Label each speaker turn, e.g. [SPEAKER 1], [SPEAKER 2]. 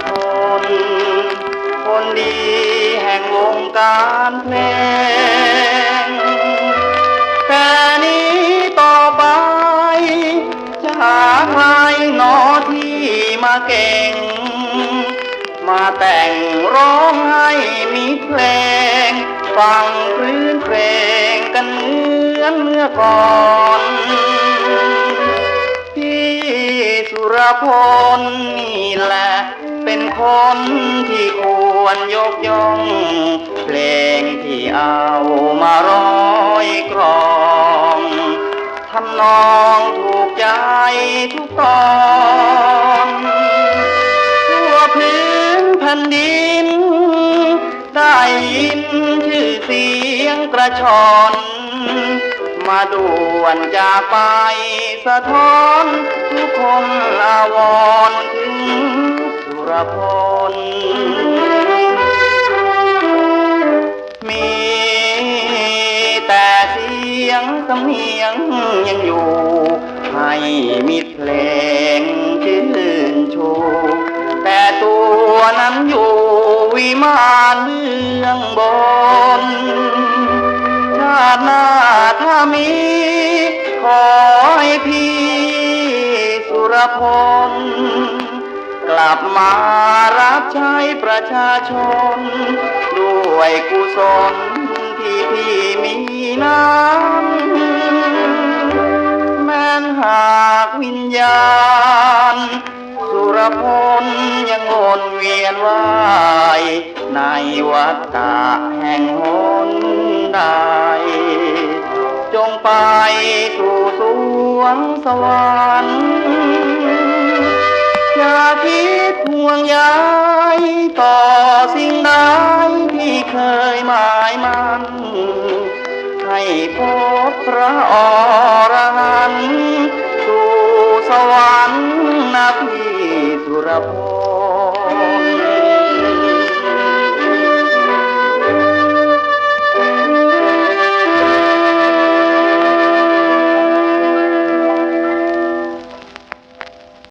[SPEAKER 1] พลคนดีแห่งวงการเพลงแต่นี้ต่อไปจะหาใครหนอที่มาเก่งมาแต่งร้องให้มีเพลงฟังคลื่นเพลงกันเหมือนเมื่อก่อนพี่สุรพลนี่แหละเป็นคนที่ควรยกย่องเพลงที่เอามาร้อยกรองทำนองถูกใจทุกตอนทั่วพื้นแผ่นดินได้ยินชื่อเสียงกระชอนมาด่วนจากไปสะท้อนทุกคนอาวรณ์ถึงสุรพลมีแต่เสียงสำเนียงยังอยู่ให้มิตรเพลงชื่นชูแต่ตัวนั้นอยู่วิมานเมืองบนชาติหน้าถ้ามีขอให้พี่สุรพลกลับมารับใช้ประชาชนด้วยกุศลที่พี่มีนั้นแม้นหากวิญญาณสุรพลยังวนเวียนว่ายในวัฏฏะแห่งหนใดจงไปสู่สวงสวรรค์อย่าคิดห่วงใยต่อสิ่งใดที่เคยหมายมั่นให้พบพระอรหันต์สู่สวรรค์